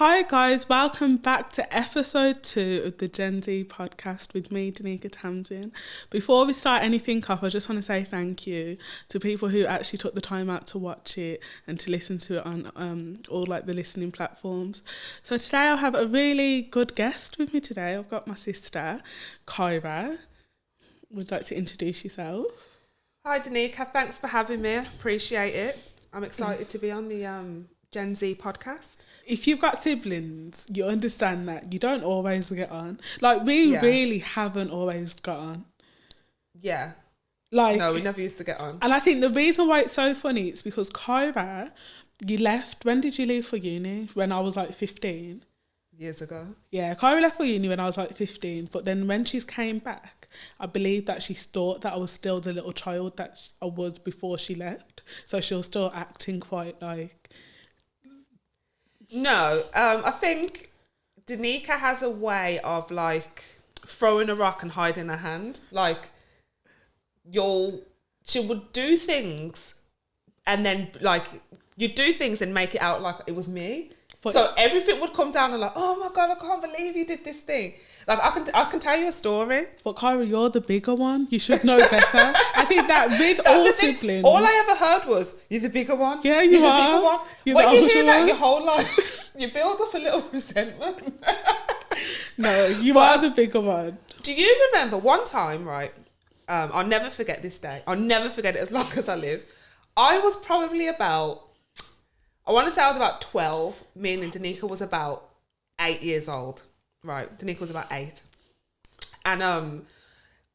Hi guys, welcome back to episode 2 of the GenZ podcast with me, Danica Tamsin. Before we start anything off, I just want to say thank you to people who actually took the time out to watch it and to listen to it on all like the listening platforms. So today I have a really good guest with me today. I've got my sister, Kyra. Would you like to introduce yourself? Hi Danica, thanks for having me. Appreciate it. I'm excited to be on the GenZ podcast. If you've got siblings, you understand that you don't always get on. Like, we really haven't always got on. Yeah. Like, no, we never used to get on. And I think the reason why it's so funny is because Kyra, you left, when did you leave for uni? When I was like 15? Years ago. Yeah, Kyra left for uni when I was like 15, but then when she's came back, I believe that she thought that I was still the little child that I was before she left. So she was still acting quite like... No, I think Danica has a way of like throwing a rock and hiding her hand. Like she would do things and then like you'd do things and make it out like it was me. But so everything would come down and like, oh my God, I can't believe you did this thing. Like I can tell you a story. But Kyra, you're the bigger one. You should know better. I think that with all siblings. All I ever heard was, you're the bigger one. Yeah, you're the bigger one. When you hear that your whole life, you build up a little resentment. No, you are the bigger one. Do you remember one time, right? I'll never forget this day. I'll never forget it as long as I live. I was probably about, I want to say I was about 12, meaning Danica was about 8 years old. Right, Danica was about 8. And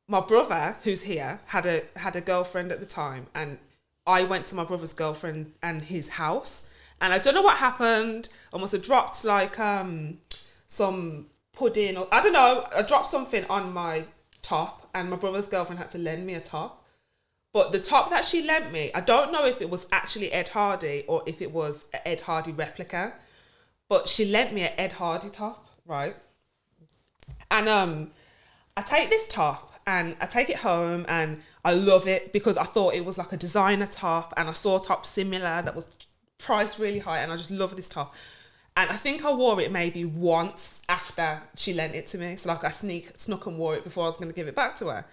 my brother, who's here, had a girlfriend at the time, and I went to my brother's girlfriend and his house, and I don't know what happened. I must have dropped like some pudding, or I don't know, I dropped something on my top, and my brother's girlfriend had to lend me a top. But the top that she lent me, I don't know if it was actually Ed Hardy or if it was an Ed Hardy replica, but she lent me an Ed Hardy top, right? And I take this top and I take it home and I love it because I thought it was like a designer top, and I saw a top similar that was priced really high, and I just love this top. And I think I wore it maybe once after she lent it to me. So like I snuck and wore it before I was going to give it back to her.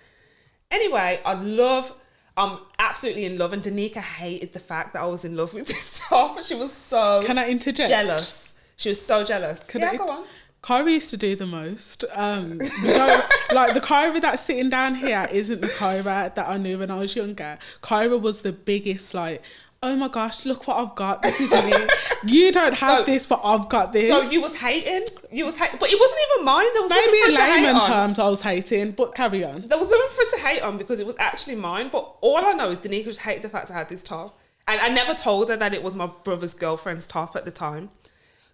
Anyway, I'm absolutely in love, and Danica hated the fact that I was in love with this top. She was so Can I interject? Jealous. She was so jealous. Go on. Kyra used to do the most. Like the Kyra that's sitting down here isn't the Kyra that I knew when I was younger. Kyra was the biggest, like, oh my gosh, look what I've got. This is it. You don't have this, but I've got this. So you was hating, but it wasn't even mine. There was maybe in layman terms I was hating, but carry on. There was nothing for it to hate on because it was actually mine. But all I know is Danica just hated the fact I had this top, and I never told her that it was my brother's girlfriend's top at the time.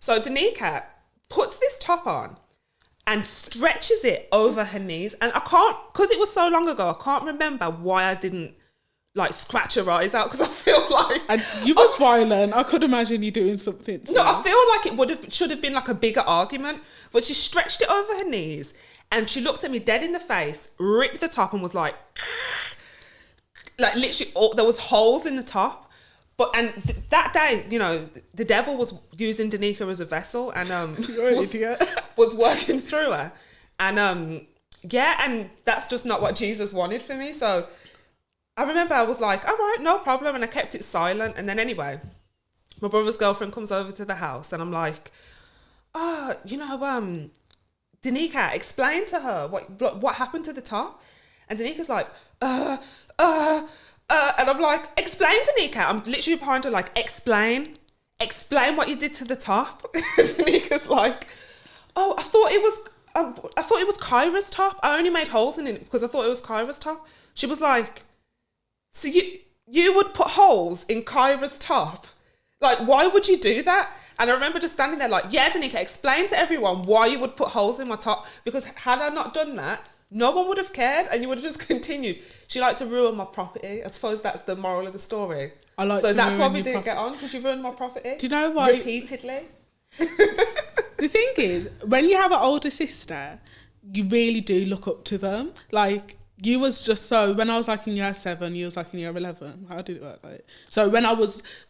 So Danica puts this top on and stretches it over her knees, and I can't, because it was so long ago, I can't remember why I didn't like scratch her eyes out, because I feel like... And you was violent. I could imagine you doing something. No, I feel like it should have been like a bigger argument, but she stretched it over her knees and she looked at me dead in the face, ripped the top and was like literally, there was holes in the top. But that day, you know, the devil was using Danica as a vessel, and was working through her, and and that's just not what Jesus wanted for me. So I remember I was like, all right, no problem, and I kept it silent. And then anyway, my brother's girlfriend comes over to the house, and I'm like, Danica, explain to her what happened to the top. And Danica's like, and I'm like, explain, Danica. I'm literally behind her like, explain what you did to the top. Danica's like, oh, I thought it was Kyra's top. I only made holes in it because I thought it was Kyra's top. She was like, so you would put holes in Kyra's top? Like, why would you do that? And I remember just standing there like, yeah, Danica, explain to everyone why you would put holes in my top, because had I not done that, no one would have cared and you would have just continued. She liked to ruin my property. I suppose that's the moral of the story. So that's why we didn't get on, because you ruined my property. Do you know why? Repeatedly. The thing is, when you have an older sister, you really do look up to them. Like, you was just so, when I was like in year 7, you was like in year 11. How did it work? Like, so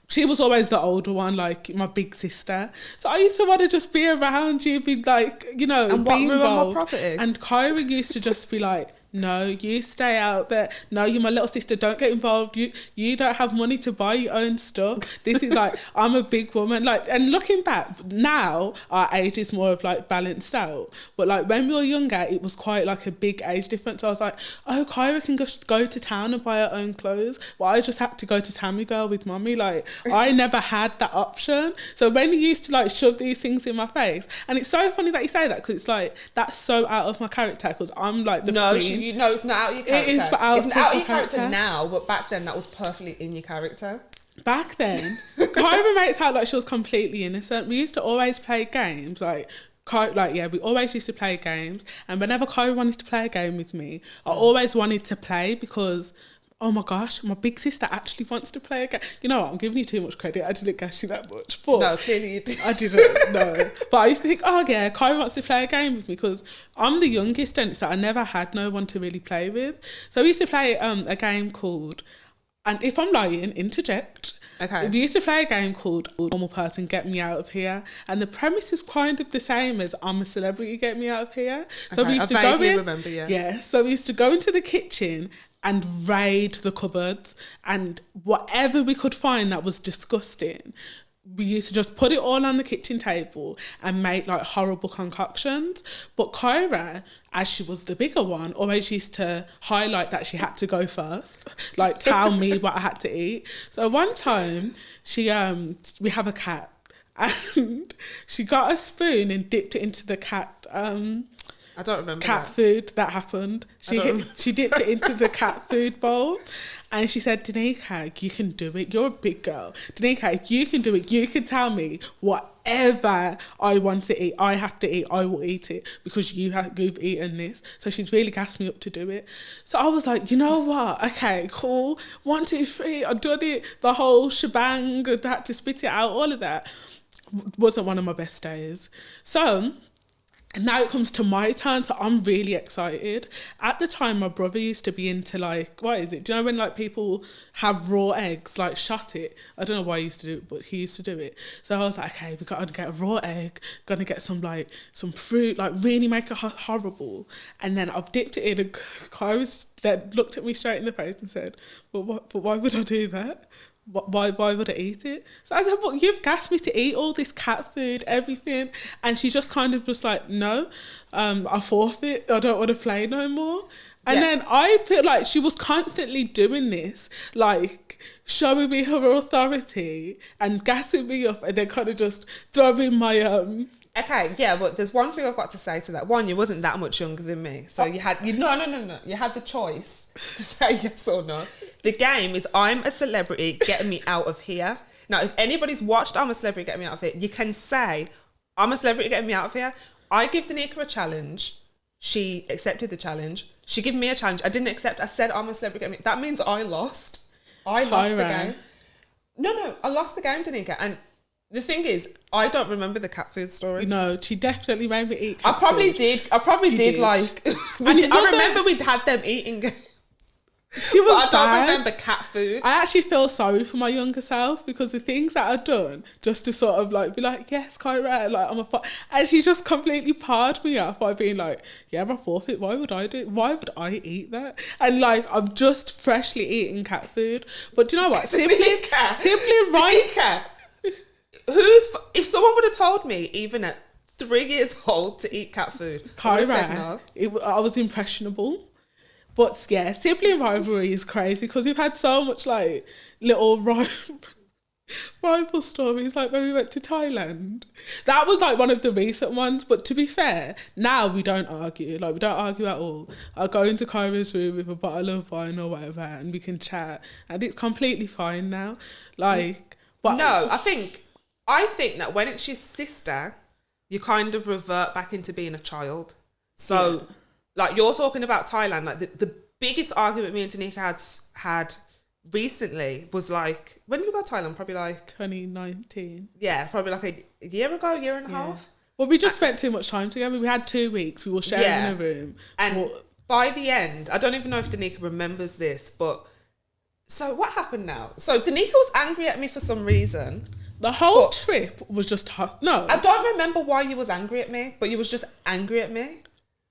she was always the older one, like my big sister. So I used to want to just be around you, be like, you know, And be what room on involved. what property? And Kyra used to just be like, no, you stay out there. No, you're my little sister. Don't get involved. You don't have money to buy your own stuff. This is like, I'm a big woman. Like, and looking back now, our age is more of like balanced out. But like when we were younger, it was quite like a big age difference. I was like, oh, Kyra can just go to town and buy her own clothes. But I just had to go to Tammy Girl with mummy. Like, I never had that option. So when you used to like shove these things in my face, and it's so funny that you say that, because it's like, that's so out of my character, because I'm like the queen. You know, it's not out of your character. It is out it's of out of my your character character now, but back then that was perfectly in your character. Back then, Kyra makes out like she was completely innocent. We used to always play games, we always used to play games. And whenever Kyra wanted to play a game with me, I always wanted to play because, oh my gosh, my big sister actually wants to play a game. You know what, I'm giving you too much credit. I didn't gas you that much. But No, clearly you did. I didn't, no. But I used to think, oh yeah, Kyra wants to play a game with me, because I'm the youngest and so I never had no one to really play with. So we used to play a game called, and if I'm lying, interject. Okay. We used to play a game called Normal Person Get Me Out of Here, and the premise is kind of the same as I'm a Celebrity Get Me Out of Here. So we used to go in. Remember, yeah. Yeah. So we used to go into the kitchen and raid the cupboards, and whatever we could find that was disgusting, we used to just put it all on the kitchen table and make like horrible concoctions. But Kyra, as she was the bigger one, always used to highlight that she had to go first, like tell me what I had to eat. So one time we have a cat, and she got a spoon and dipped it into the cat I don't remember cat food. That happened. She dipped it into the cat food bowl, and she said, Danica, you can do it. You're a big girl. Danica, if you can do it, you can tell me whatever I want to eat, I have to eat, I will eat it, because you've eaten this. So she's really gassed me up to do it. So I was like, you know what? Okay, cool. 1, 2, 3. I done it. The whole shebang. I had to spit it out. All of that wasn't one of my best days. So and now it comes to my turn, so I'm really excited. At the time, my brother used to be into like, what is it? Do you know when like people have raw eggs, like shot it? I don't know why he used to do it, but he used to do it. So I was like, okay, we got to get a raw egg, gonna get some fruit, like really make it horrible. And then I've dipped it in, and Kyra looked at me straight in the face and said, but why would I do that? Why would I eat it? So I said, but you've gassed me to eat all this cat food, everything. And she just kind of was like, no, I forfeit. I don't want to play no more. And then I feel like she was constantly doing this, like showing me her authority and gassing me up, and then kind of just throwing my Okay, yeah, but there's one thing I've got to say to that. One, you wasn't that much younger than me. So you had no. You had the choice to say yes or no. The game is I'm a Celebrity, get me out of here. Now, if anybody's watched I'm a Celebrity, get me out of here, you can say I'm a Celebrity, get me out of here. I give Danica a challenge. She accepted the challenge. She gave me a challenge. I didn't accept. I said I'm a Celebrity, get me. That means I lost. I lost the game. No, I lost the game, Danica. And the thing is, I don't remember the cat food story. No, she definitely made me eat cat food. I probably did. Like, I remember we'd had them eating. She was but I don't remember cat food. I actually feel sorry for my younger self, because the things that I've done just to sort of like be like, yes, Kyra, like I'm and she just completely parred me off by being like, yeah, I forfeit. Why would I eat that? And like I've just freshly eaten cat food. But do you know what? Sibling right? If someone would have told me even at 3 years old to eat cat food, I would have said no. I was impressionable. But yeah, sibling rivalry is crazy, because we've had so much like little rival stories, like when we went to Thailand. That was like one of the recent ones, but to be fair, now we don't argue. Like we don't argue at all. I'll go into Kyra's room with a bottle of wine or whatever, and we can chat, and it's completely fine now. Like, but no, I think that when it's your sister, you kind of revert back into being a child. So, like you're talking about Thailand, like the biggest argument me and Danica had recently was like, when did we go to Thailand? Probably like 2019. Yeah, probably like a year ago, year and a half. Well, we just spent too much time together. We had 2 weeks. We were sharing a room. And by the end, I don't even know if Danica remembers this, but so what happened now? So Danica was angry at me for some reason. The whole trip was just hot. No. I don't remember why you was angry at me, but you was just angry at me.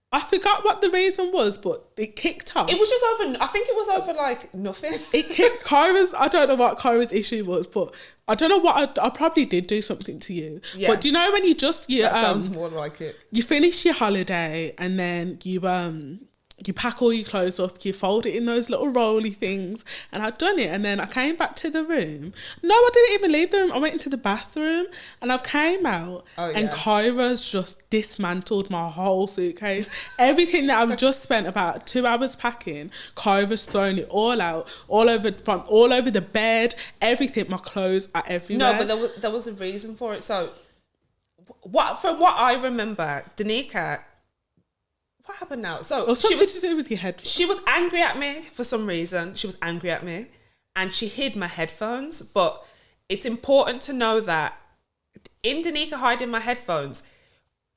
I forgot what the reason was, but it kicked off. It was just over, I think it was over like nothing. It kicked Kyra's, I don't know what Kyra's issue was, but I don't know what, I probably did do something to you. Yeah. But do you know when that sounds more like it. You finish your holiday and then you pack all your clothes up, you fold it in those little rolly things, and I'd done it, and then I came back to the room. No, I didn't even leave the room. I went into the bathroom, and I've came out, and Kyra's just dismantled my whole suitcase. Everything that I've just spent about 2 hours packing, Kyra's thrown it all out, all over the bed, everything. My clothes are everywhere. No, but there was a reason for it. So, from what I remember, Danica. What happened now? So something to do with your headphones. She was angry at me for some reason. She was angry at me, and she hid my headphones. But it's important to know that in Danica hiding my headphones,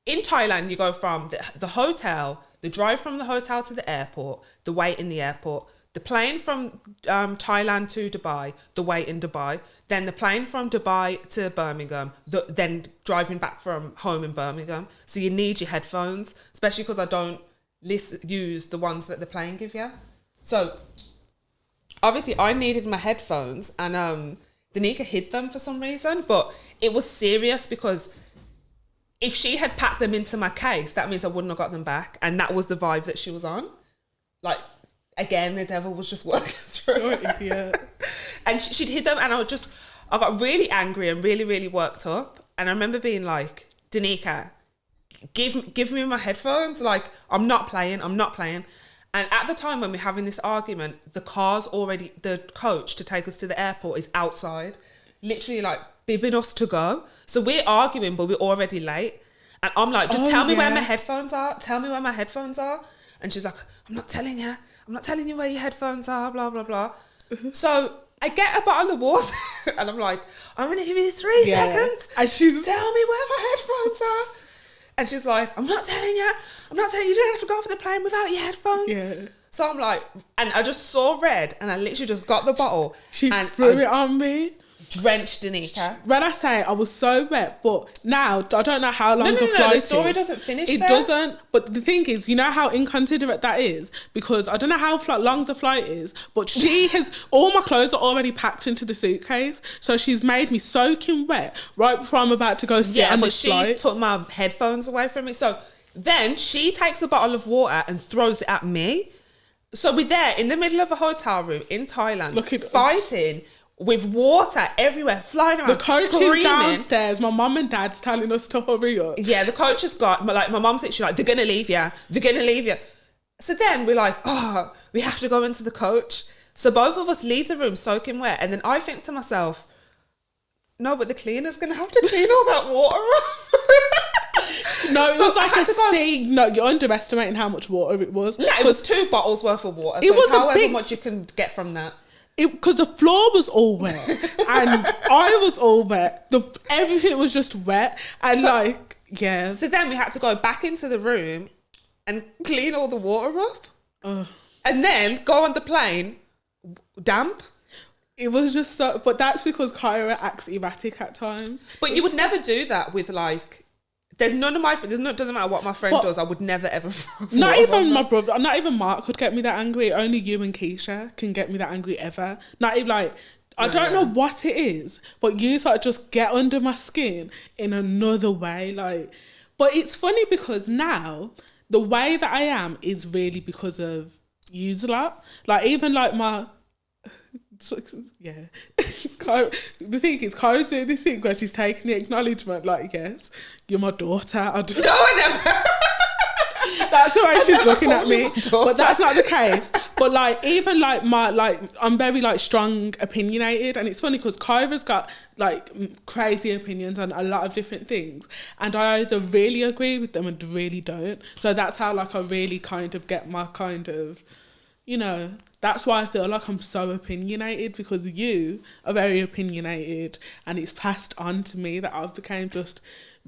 in Thailand, you go from the hotel, the drive from the hotel to the airport, the wait in the airport, the plane from Thailand to Dubai, the wait in Dubai, then the plane from Dubai to Birmingham, then driving back from home in Birmingham. So you need your headphones, especially because I don't use the ones that the plane give you. So obviously I needed my headphones, and Danica hid them for some reason, but it was serious because if she had packed them into my case, that means I wouldn't have got them back. And that was the vibe that she was on. Like, again, the devil was just working through. You're an idiot. And she'd hid them, and I got really angry and really, really worked up. And I remember being like, Danica, give me my headphones. Like, I'm not playing. And at the time when we're having this argument, the coach to take us to the airport is outside, literally like bibbing us to go. So we're arguing, but we're already late. And I'm like, just tell me where my headphones are. And she's like, I'm not telling you where your headphones are, blah, blah, blah. So I get a bottle of water and I'm like, I'm going to give you 3 seconds. And she's tell me where my headphones are. And she's like, I'm not telling you. You don't have to go off the plane without your headphones. Yeah. So I'm like, and I just saw red, and I literally just got the bottle. She threw it on me. Drenched Danica. When I say I was so wet, but now I don't know how long the flight is. No, the story doesn't finish there. It doesn't. But the thing is, you know how inconsiderate that is? Because I don't know how long the flight is, but she has, all my clothes are already packed into the suitcase. So she's made me soaking wet right before I'm about to go sit on this flight. Yeah, but she took my headphones away from me. So then she takes a bottle of water and throws it at me. So we're there in the middle of a hotel room in Thailand, fighting with water everywhere, flying around, the coach screaming. Is downstairs. My mum and dad's telling us to hurry up. Yeah, the coach has got, like, my mum's literally like, they're going to leave you. So then we're like, oh, we have to go into the coach. So both of us leave the room soaking wet. And then I think to myself, no, but the cleaner's going to have to clean all that water off. No, it was like a sea. No, you're underestimating how much water it was. No, it was 2 bottles worth of water. It was however much you can get from that. Because the floor was all wet and I was all wet. Everything was just wet and So then we had to go back into the room and clean all the water up, and then go on the plane damp. It was just so. But that's because Kyra acts erratic at times. But you would never do that with like. Doesn't matter what my friend does. I would never ever. Not even my brother. Not even Mark could get me that angry. Only you and Keisha can get me that angry ever. Not even like. I don't know what it is, but you sort of just get under my skin in another way. Like, but it's funny because now the way that I am is really because of you a lot. Like even like my. Yeah. The thing is, Kyra's doing this thing where she's taking the acknowledgement, like, yes, you're my daughter. No, I never. That's the way she's looking at me. But that's not the case. But like, even like I'm very like strong opinionated, and it's funny because Kyra's got like crazy opinions on a lot of different things, and I either really agree with them and really don't. So that's how like I really kind of get my kind of, you know. That's why I feel like I'm so opinionated, because you are very opinionated, and it's passed on to me that I've become just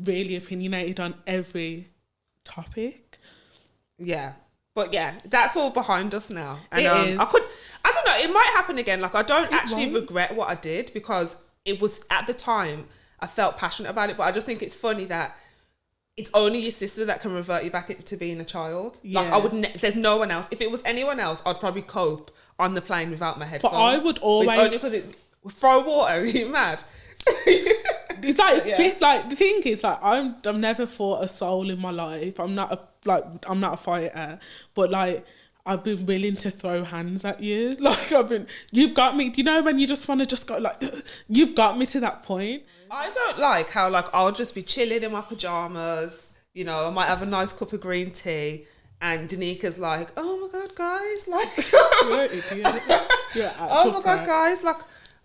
really opinionated on every topic. Yeah. But yeah, that's all behind us now. And It is. I don't know, it might happen again. Like, I don't actually won't. regret what I did, because it was, at the time, I felt passionate about it. But I just think it's funny that it's only your sister that can revert you back to being a child. Like, Yeah. I would there's no one else. If it was anyone else, I'd probably cope on the plane without my headphones. But I would always... But it's only because it's... Throw water, are you mad? It's like, Yeah. like, the thing is, like, I've never fought a soul in my life. I'm not a fighter, but like, I've been willing to throw hands at you. Like, you've got me. Do you know when you just want to just go like, you've got me to that point. I don't like how, like, I'll just be chilling in my pajamas, you know, I might have a nice cup of green tea, and Danika's like, oh my God, guys, like, You're an idiot. You're an oh actual my God, prat. guys, like,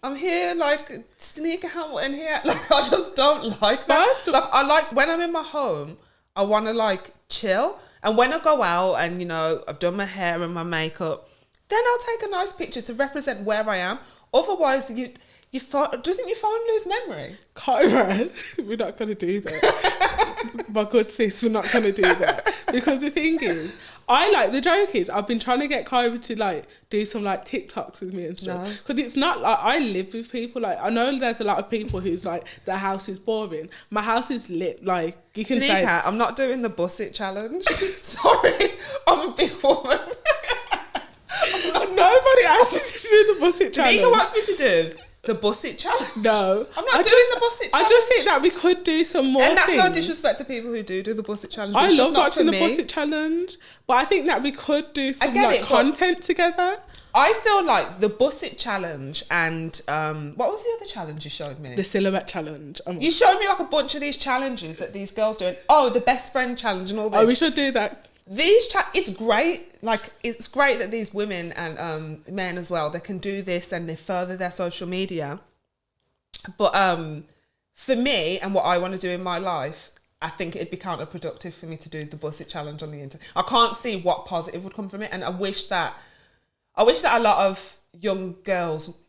I'm here, like, it's Danika Hamilton here. Like, I just don't like that. First of- Like, I like, when I'm in my home, I want to, like, chill. And when I go out and, you know, I've done my hair and my makeup, then I'll take a nice picture to represent where I am. Otherwise, doesn't your phone lose memory? Kyra, we're not going to do that. My good sis, we're not going to do that. Because the thing is, the joke is, I've been trying to get Kyra to, like, do some, like, TikToks with me and stuff. No. Because it's not, like, I live with people. Like, I know there's a lot of people who's, like, their house is boring. My house is lit. Like, you can say... Danika, I'm not doing the bus it challenge. Sorry, I'm a big woman. Nobody asked you to do the bus it challenge. Danika wants me to do the bus it challenge. No. I'm not doing the bus it challenge. I just think that we could do some more And that's no things. disrespect to people who do the bus it challenge. I It's just love not watching for the me. Bus It Challenge, but I think that we could do some get like it, but- content together. I feel like the bus it challenge and what was the other challenge you showed me? The Silhouette Challenge. You showed me like a bunch of these challenges that these girls doing. Oh, the best friend challenge and all this. Oh, we should do that. It's great. Like, it's great that these women and men as well, they can do this and they further their social media. But for me and what I want to do in my life, I think it'd be counterproductive for me to do the bus it challenge on the internet. I can't see what positive would come from it, and I wish that a lot of young girls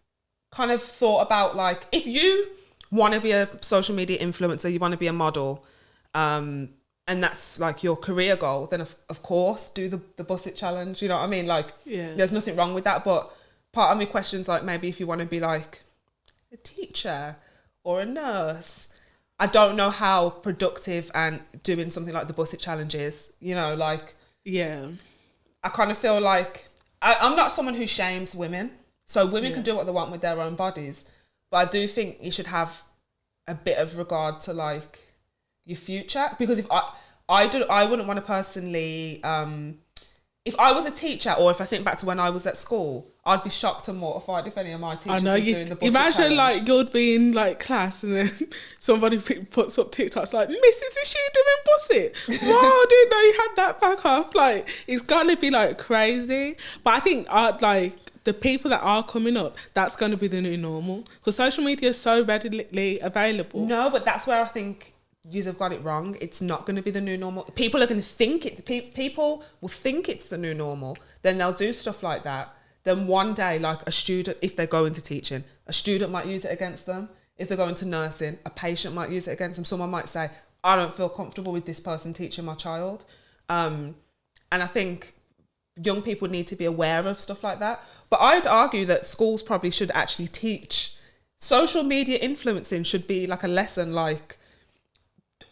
kind of thought about, like, if you want to be a social media influencer, you want to be a model, and that's like your career goal, then of course do the bus it challenge. You know what I mean? Like, Yeah. there's nothing wrong with that. But part of me questions, like, maybe if you want to be like a teacher or a nurse, I don't know how productive and doing something like the bus it challenge is. You know, like, Yeah. I kind of feel like I'm not someone who shames women. So women can do what they want with their own bodies. But I do think you should have a bit of regard to, like, your future. Because if I wouldn't want to personally, if I was a teacher, or if I think back to when I was at school, I'd be shocked and mortified if any of my I teachers know. was You doing the bus it imagine challenge. like you'd be in like class and then somebody puts up TikToks like, "Mrs. is she doing bus it? Wow, I didn't know you had that back off." Like, it's gonna be like crazy. But I think the people that are coming up, that's going to be the new normal, because social media is so readily available. No, but that's where I think you have got it wrong. It's not going to be the new normal. People are going to think it. People will think it's the new normal. Then they'll do stuff like that. Then one day, like a student, if they go into teaching, a student might use it against them. If they go into nursing, a patient might use it against them. Someone might say, I don't feel comfortable with this person teaching my child. And I think young people need to be aware of stuff like that. But I'd argue that schools probably should actually teach social media influencing should be like a lesson, like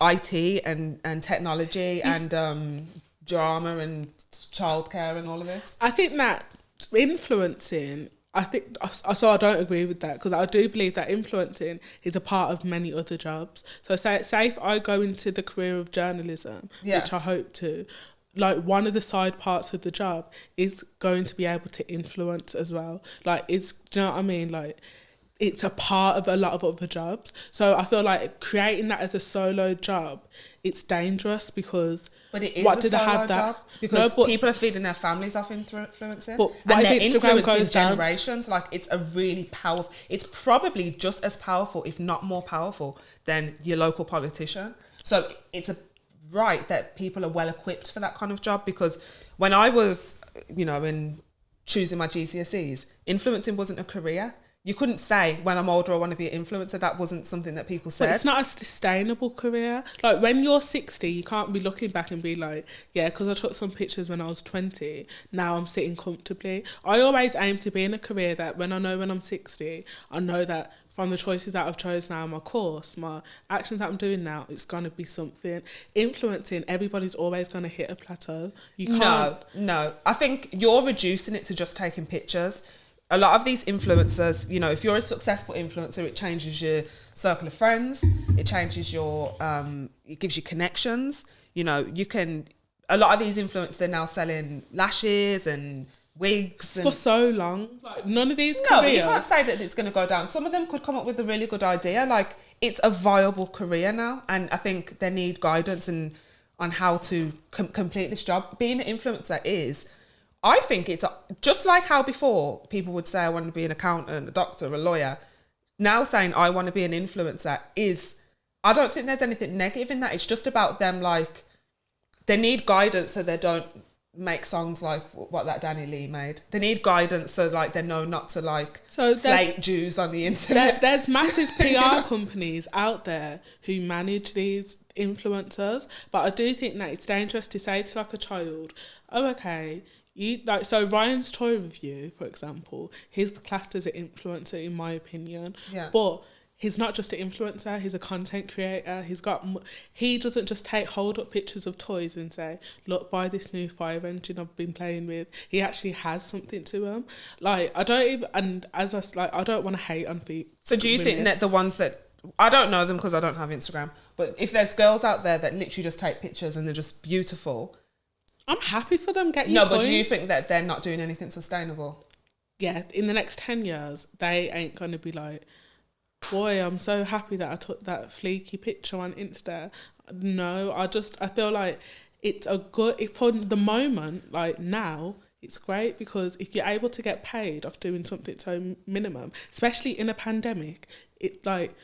IT and technology and drama and childcare and all of this. I think that influencing, so I don't agree with that, because I do believe that influencing is a part of many other jobs. So say if I go into the career of journalism, which I hope to, like, one of the side parts of the job is going to be able to influence as well. Like, do you know what I mean? Like, it's a part of a lot of other jobs. So I feel like creating that as a solo job, it's dangerous, because But it is what a do they solo have that? job, because No, but- people are feeding their families off influencing. But what and they're if Instagram influencing goes down? generations. Like, it's a really powerful, it's probably just as powerful, if not more powerful, than your local politician. So it's right that people are well equipped for that kind of job, because when I was, in choosing my GCSEs, influencing wasn't a career. You couldn't say when I'm older I want to be an influencer. That wasn't something that people said. But it's not a sustainable career. Like when you're 60, you can't be looking back and be like, yeah, because I took some pictures when I was 20, now I'm sitting comfortably. I always aim to be in a career that when I'm 60, I know that from the choices that I've chosen now, my course, my actions that I'm doing now, it's going to be something. Influencing, everybody's always going to hit a plateau. You can't. No. I think you're reducing it to just taking pictures. A lot of these influencers, you know, if you're a successful influencer, it changes your circle of friends, it changes your, it gives you connections. You know, a lot of these influencers, they're now selling lashes and wigs. For so long. Like, none of these careers. No, but you can't say that it's going to go down. Some of them could come up with a really good idea. Like, it's a viable career now. And I think they need guidance on how to complete this job. Being an influencer I think it's just like how before people would say, I want to be an accountant, a doctor, a lawyer. Now saying, I want to be an influencer I don't think there's anything negative in that. It's just about them, like, they need guidance so they don't make songs like what that Danny Lee made. They need guidance so, like, they know not to, like, slate Jews on the internet. There's massive PR companies out there who manage these influencers, but I do think that it's dangerous to say to, like, a child, oh, okay, so Ryan's toy review, for example, he's classed as an influencer in my opinion. Yeah. But he's not just an influencer, he's a content creator. He doesn't just hold up pictures of toys and say, look, buy this new fire engine I've been playing with. He actually has something to him. Like, I don't want to hate on people. So do you think that the ones that, I don't know them because I don't have Instagram, but if there's girls out there that literally just take pictures and they're just beautiful, I'm happy for them getting No, but do you think that they're not doing anything sustainable? Yeah, in the next 10 years, they ain't going to be like, boy, I'm so happy that I took that fleeky picture on Insta. No, I feel like it's for the moment, like now, it's great because if you're able to get paid off doing something so minimum, especially in a pandemic, it's like,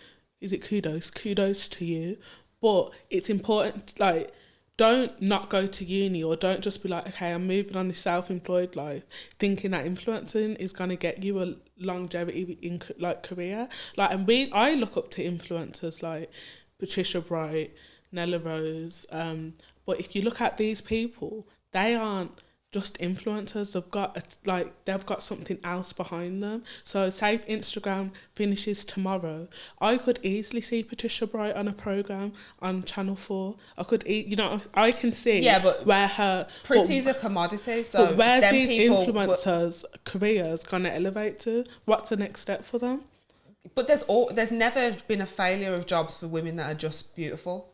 is it kudos? Kudos to you. But it's important, like, don't not go to uni or don't just be like, okay, I'm moving on this self-employed life thinking that influencing is going to get you a longevity in like career. Like, and I look up to influencers like Patricia Bright, Nella Rose. But if you look at these people, they aren't just influencers. They've got something else behind them. So say if Instagram finishes tomorrow, I could easily see Patricia Bright on a program on Channel 4. I can see where her pretty's a commodity. So but where's these influencers' careers gonna elevate to? What's the next step for them? But there's never been a failure of jobs for women that are just beautiful.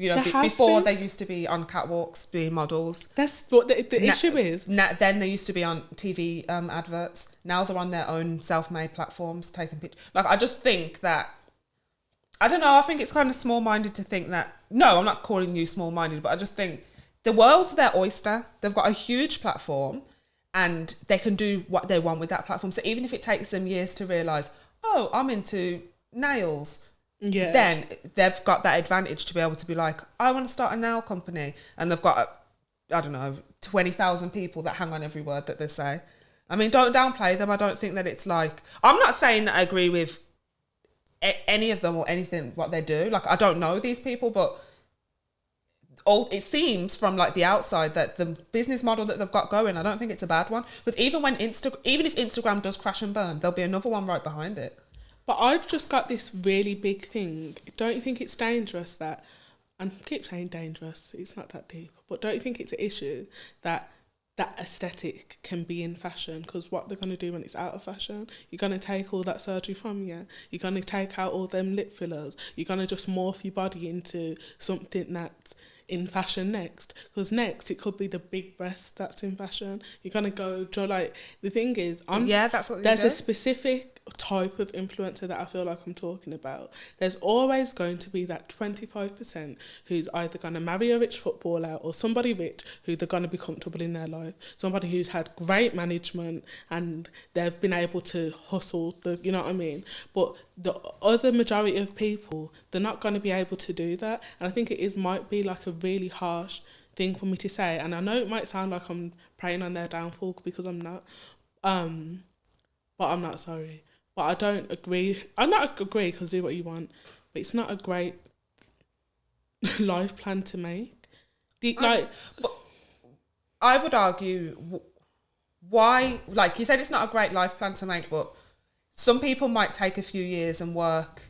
You know, before they used to be on catwalks, being models. That's what the issue is. Then they used to be on TV adverts. Now they're on their own self-made platforms, taking pictures. Like, I just think that, I don't know, I think it's kind of small-minded to think that, no, I'm not calling you small-minded, but I just think the world's their oyster. They've got a huge platform and they can do what they want with that platform. So even if it takes them years to realise, oh, I'm into nails, yeah, then they've got that advantage to be able to be like, I want to start a nail company, and they've got 20,000 people that hang on every word that they say. I mean, don't downplay them. I don't think that it's like, I'm not saying that I agree with any of them or anything what they do. Like, I don't know these people, but it seems from like the outside that the business model that they've got going, I don't think it's a bad one. Because even if Instagram does crash and burn, there'll be another one right behind it. But I've just got this really big thing. Don't you think it's dangerous that, and I keep saying dangerous, it's not that deep, but don't you think it's an issue that aesthetic can be in fashion? Because what they're going to do when it's out of fashion, you're going to take all that surgery from you. You're going to take out all them lip fillers. You're going to just morph your body into something that's in fashion next. Because next, it could be the big breast that's in fashion. You're going to go, like, the thing is, that's what there's a specific type of influencer that I feel like I'm talking about. There's always going to be that 25% who's either going to marry a rich footballer or somebody rich who they're going to be comfortable in their life, somebody who's had great management and they've been able to hustle, you know what I mean? But the other majority of people, they're not going to be able to do that. And I think might be like a really harsh thing for me to say, and I know it might sound like I'm preying on their downfall because I'm not, but I'm not, sorry. but I don't agree. I not agree because do what you want, but it's not a great life plan to make. But I would argue why, like you said, it's not a great life plan to make, but some people might take a few years and work,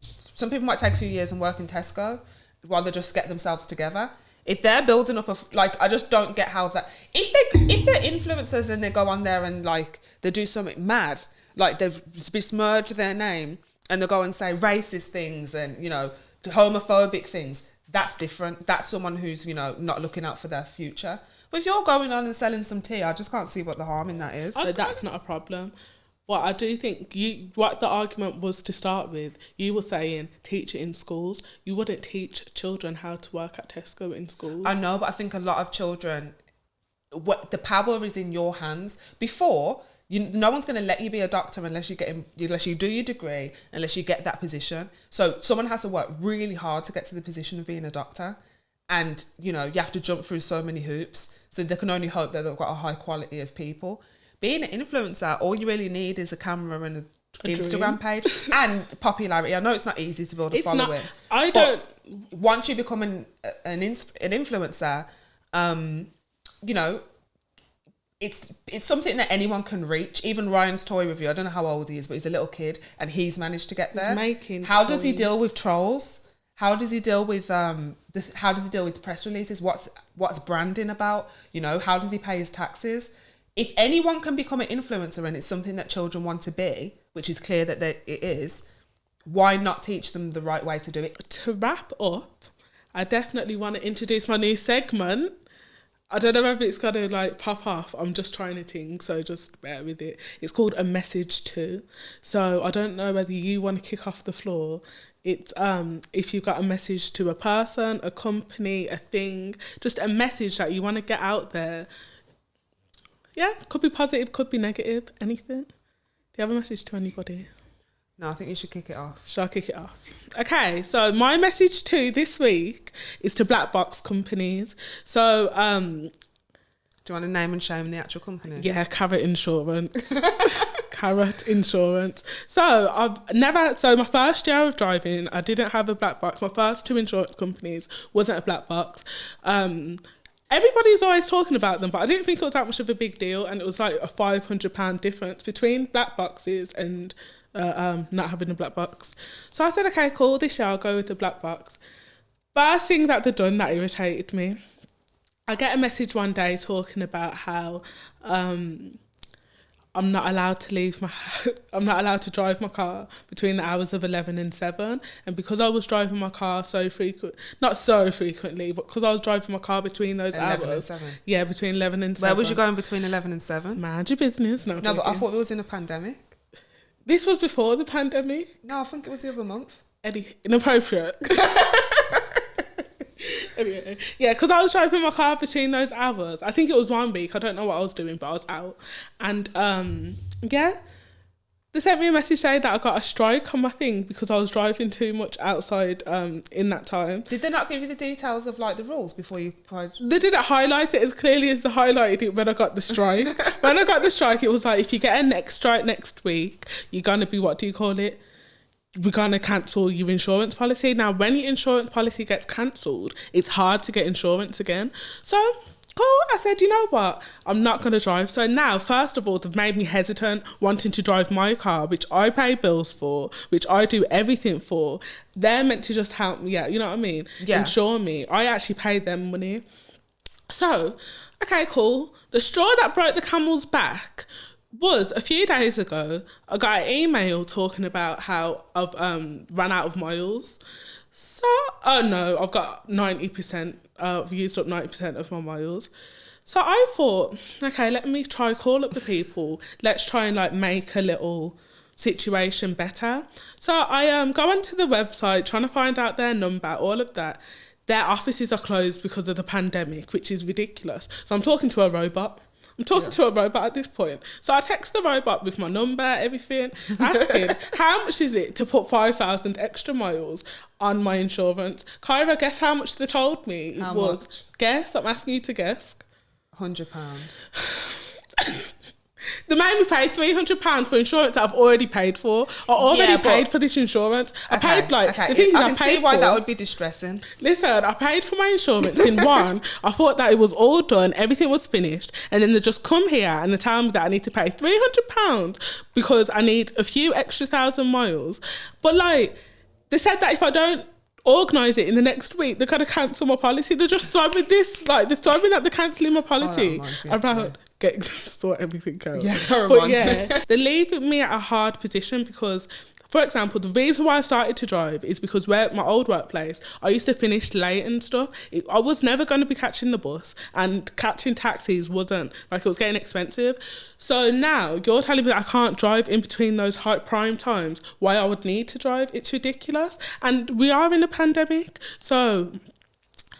some people might take a few years and work in Tesco while they just get themselves together. If they're building up I just don't get how that, if they're influencers and they go on there and like they do something mad, like they've besmirched their name and they go and say racist things and, homophobic things, that's different. That's someone who's, not looking out for their future. But if you're going on and selling some tea, I just can't see what the harm in that is. So that's not a problem. But I do think what the argument was to start with, you were saying teach it in schools. You wouldn't teach children how to work at Tesco in schools. I know, but I think a lot of children, the power is in your hands. Before, no one's going to let you be a doctor unless you do your degree, unless you get that position. So someone has to work really hard to get to the position of being a doctor. And, you have to jump through so many hoops. So they can only hope that they've got a high quality of people. Being an influencer, all you really need is a camera and an Instagram page and popularity. I know it's not easy to build a following. Once you become an influencer, it's something that anyone can reach. Even Ryan's toy review, I don't know how old he is, but he's a little kid and he's managed to get there. How does he deal with trolls? How does he deal with press releases? What's branding about? How does he pay his taxes? If anyone can become an influencer and it's something that children want to be, which is clear that it is, why not teach them the right way to do it? To wrap up, I definitely want to introduce my new segment. I don't know whether it's going to pop off. I'm just trying a thing, so just bear with it. It's called A Message To. So I don't know whether you want to kick off the floor. It's if you've got a message to a person, a company, a thing, just a message that you want to get out there. Yeah, could be positive, could be negative, anything. Do you have a message to anybody? No, I think you should kick it off. Shall I kick it off? Okay, so my message to this week is to black box companies. So, do you want to name and shame the actual company? Yeah, Carrot Insurance. Carrot Insurance. So my first year of driving, I didn't have a black box. My first 2 insurance companies wasn't a black box. Everybody's always talking about them, but I didn't think it was that much of a big deal, and it was like a £500 difference between black boxes and not having a black box. So I said, okay, cool, this year I'll go with the black box. First thing that they've done that irritated me, I get a message one day talking about how I'm not allowed to drive my car between the hours of 11 and 7. And because I was driving my car not so frequently, but because I was driving my car between those 11 hours. And 7. Yeah, between 11 and 7. Where was you going between 11 and 7? Mind your business. No, but I thought it was in a pandemic. This was before the pandemic. No, I think it was the other month. Inappropriate. Anyway, yeah, because I was driving my car between those hours. I think it was 1 week. I don't know what I was doing, but I was out. And they sent me a message saying that I got a strike on my thing because I was driving too much outside in that time. Did they not give you the details of the rules before you applied? They didn't highlight it as clearly as they highlighted it when I got the strike. When I got the strike, it was like, if you get a next strike next week, you're going to be, what do you call it? We're going to cancel your insurance policy. Now, when your insurance policy gets cancelled, it's hard to get insurance again. So, cool. I said, you know what? I'm not going to drive. So now, first of all, they've made me hesitant wanting to drive my car, which I pay bills for, which I do everything for. They're meant to just help me out, you know what I mean? Yeah. Insure me. I actually pay them money. So, okay, cool. The straw that broke the camel's back was a few days ago, I got an email talking about how I've ran out of miles. So, I've got 90%, I've used up 90% of my miles. So I thought, okay, let me try call up the people. Let's try and make a little situation better. So I go onto the website, trying to find out their number, all of that. Their offices are closed because of the pandemic, which is ridiculous. So I'm talking to a robot. To a robot at this point. So I text the robot with my number, everything, asking, how much is it to put 5,000 extra miles on my insurance? Kyra, guess how much they told me it was? Much? Guess, I'm asking you to guess. £100. They made me pay £300 for insurance that I've already paid for. I already paid for this insurance. I paid the thing I can see why that would be distressing. Listen, I paid for my insurance in one. I thought that it was all done, everything was finished, and then they just come here and they tell me that I need to pay £300 because I need a few extra 1,000 miles. But like, they said that if I don't organise it in the next week, they're going to cancel my policy. They're just throwing this, like, they're throwing that they're cancelling my policy. About getting to sort everything out. Yeah, that reminds me. They're leaving me at a hard position because, for example, the reason why I started to drive is because where my old workplace, I used to finish late and stuff. I was never going to be catching the bus, and catching taxis wasn't, like, it was getting expensive. So now you're telling me that I can't drive in between those high prime times, why I would need to drive. It's ridiculous. And we are in a pandemic, so...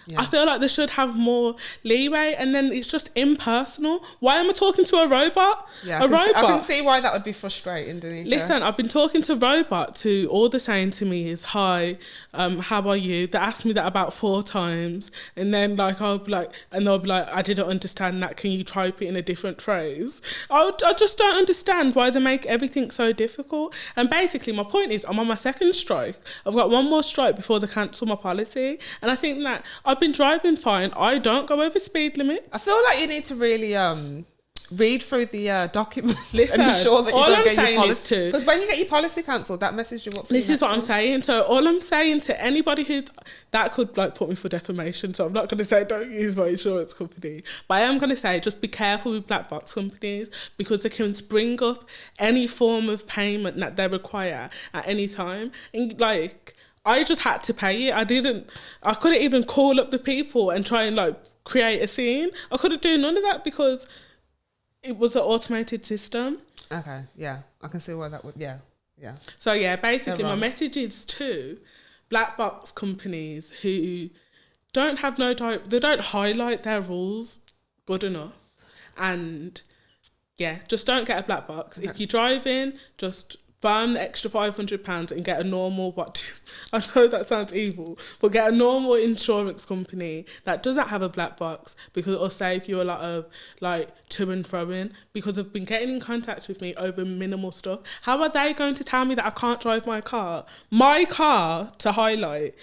Yeah. I feel like they should have more leeway, and then it's just impersonal. Why am I talking to a robot? Yeah, I can see why that would be frustrating, Danica. Listen, I've been talking to robots who all they're saying to me is, hi, how are you? They asked me that about 4 times, and then like they'll be like, I didn't understand that. Can you type it in a different phrase? I just don't understand why they make everything so difficult. And basically, my point is, I'm on my 2nd strike. I've got 1 more strike before they cancel my policy, and I think that I've been driving fine. I don't go over speed limits. I feel like you need to really read through the documents and be sure that you don't get your policy. Because when you get your policy cancelled, that messes you up. This is what I'm saying. So all I'm saying to anybody that could like put me for defamation. So I'm not going to say don't use my insurance company, but I am going to say just be careful with black box companies, because they can spring up any form of payment that they require at any time. And like, I just had to pay it. I couldn't even call up the people and try and like create a scene. I couldn't do none of that because it was an automated system. Okay, yeah. I can see why that would, yeah. So yeah, basically my message is to black box companies who don't have they don't highlight their rules good enough. And yeah, just don't get a black box. Okay. If you drive in, just burn the extra £500 and get a normal, I know that sounds evil, but get a normal insurance company that doesn't have a black box, because it'll save you a lot of like to and fro-ing, because they've been getting in contact with me over minimal stuff. How are they going to tell me that I can't drive my car to highlight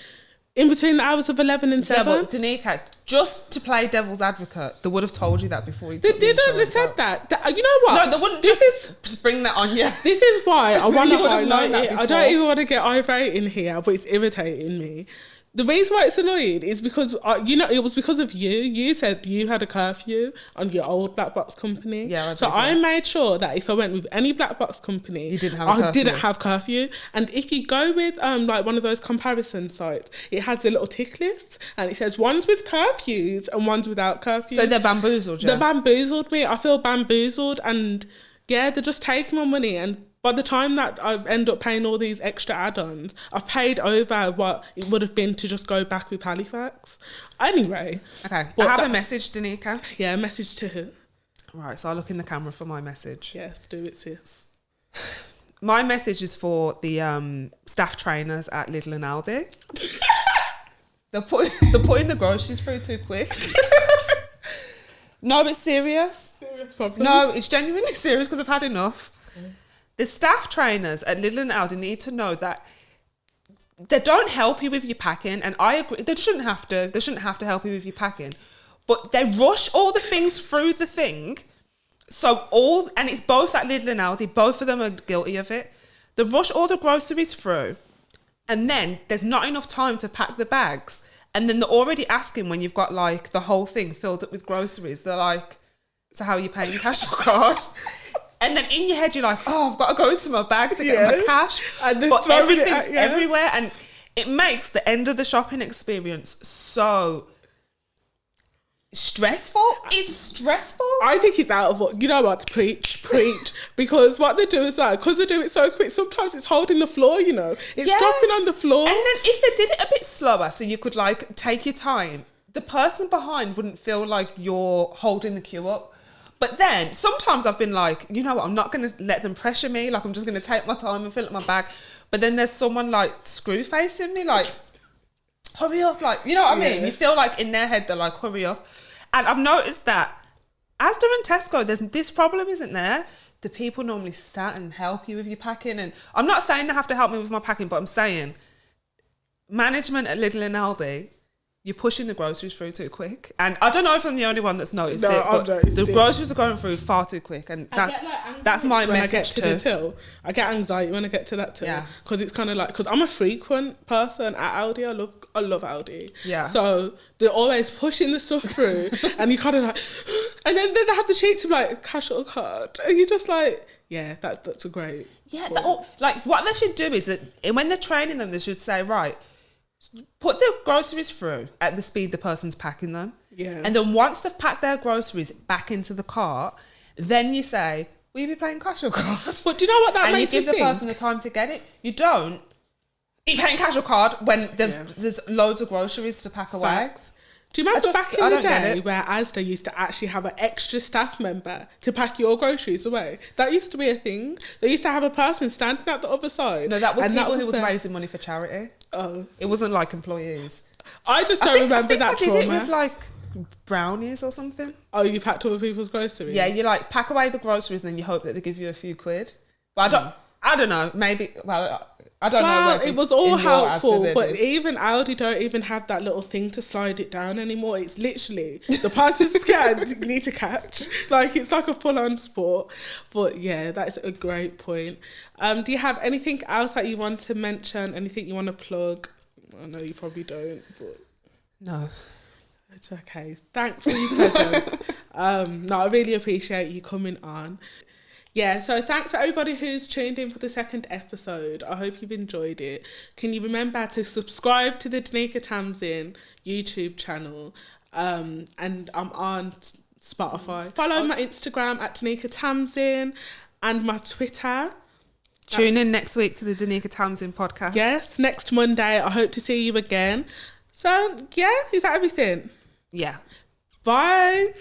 in between the hours of 11 and 7? Yeah, but Danica, just to play devil's advocate, they would have told you that before you took They didn't. They said that. You know what? No, they wouldn't just bring that on you. This is why I want to highlight it. I don't even want to get irate in here, but it's irritating me. The reason why it's annoying is because, it was because of you. You said you had a curfew on your old black box company. Yeah, I made sure that if I went with any black box company, you didn't have a curfew. I didn't have curfew. And if you go with like one of those comparison sites, it has the little tick list, and it says one's with curfews and one's without curfews. So they're bamboozled you? They bamboozled me. I feel bamboozled, and yeah, they're just taking my money. And by the time that I end up paying all these extra add-ons, I've paid over what it would have been to just go back with Halifax. Anyway. Okay. I have a message, Danica. Yeah, a message to her. Right, so I'll look in the camera for my message. Yes, do it, sis. My message is for the staff trainers at Lidl and Aldi. They're putting the groceries through too quick. No, it's serious. Serious problem. No, it's genuinely serious, because I've had enough. The staff trainers at Lidl and Aldi need to know that they don't help you with your packing, and I agree, they shouldn't have to. They shouldn't have to help you with your packing, but they rush all the things through the thing. And it's both at Lidl and Aldi. Both of them are guilty of it. They rush all the groceries through, and then there's not enough time to pack the bags. And then they're already asking when you've got like the whole thing filled up with groceries. They're like, "So how are you paying cash or card?" And then in your head, you're like, oh, I've got to go into my bag to get my cash. But everything's everywhere. And it makes the end of the shopping experience so stressful. It's stressful. I think it's out of, you know what, preach. Because what they do is like, because they do it so quick, sometimes it's holding the floor, It's dropping on the floor. And then if they did it a bit slower, so you could like take your time, the person behind wouldn't feel like you're holding the queue up. But then sometimes I've been like, you know what, I'm not going to let them pressure me. Like, I'm just going to take my time and fill up my bag. But then there's someone like screw facing me, like, hurry up. Like, you know what I mean? You feel like in their head, they're like, hurry up. And I've noticed that Asda and Tesco, this problem isn't there. The people normally sat and help you with your packing. And I'm not saying they have to help me with my packing, but I'm saying management at Lidl and Aldi, you're pushing the groceries through too quick. And I don't know if I'm the only one that's noticed it, but the groceries are going through far too quick. And that's my message to the till. I get anxiety when I get to that till. Because it's kind of like, because I'm a frequent person at Aldi. I love Aldi. Yeah. So they're always pushing the stuff through and you kind of like, and then they have the cheek to be like, cash or card. And you're just like, yeah, that's a great. Yeah. Like what they should do is that when they're training them, they should say, right, put the groceries through at the speed the person's packing them. Yeah. And then once they've packed their groceries back into the cart, then you say, will you be paying cash or card? But do you know what that makes me think? And you give the person the time to get it. You don't. Are you paying cash or card when there's loads of groceries to pack away? Facts. Do you remember back in the day where Asda used to actually have an extra staff member to pack your groceries away? That used to be a thing. They used to have a person standing at the other side. No, that was people who was raising money for charity. Oh. It wasn't like employees. I just don't remember that trauma. I did it with like brownies or something. Oh, you packed other people's groceries? Yeah, you like pack away the groceries and then you hope that they give you a few quid. But I don't know. Maybe, I don't know. Well, it was all helpful, but even Aldi don't even have that little thing to slide it down anymore. It's literally the person's scared you need to catch. Like it's like a full-on sport. But yeah, that's a great point. Do you have anything else that you want to mention? Anything you want to plug? I know you probably don't, but no, it's okay. Thanks for your presence. No, I really appreciate you coming on. Yeah, so thanks for everybody who's tuned in for the second episode. I hope you've enjoyed it. Can you remember to subscribe to the Danica Tamsin YouTube channel? And I'm on Spotify. Follow my Instagram at Danica Tamsin and my Twitter. Tune in next week to the Danica Tamsin podcast. Yes, next Monday. I hope to see you again. So, yeah, is that everything? Yeah. Bye.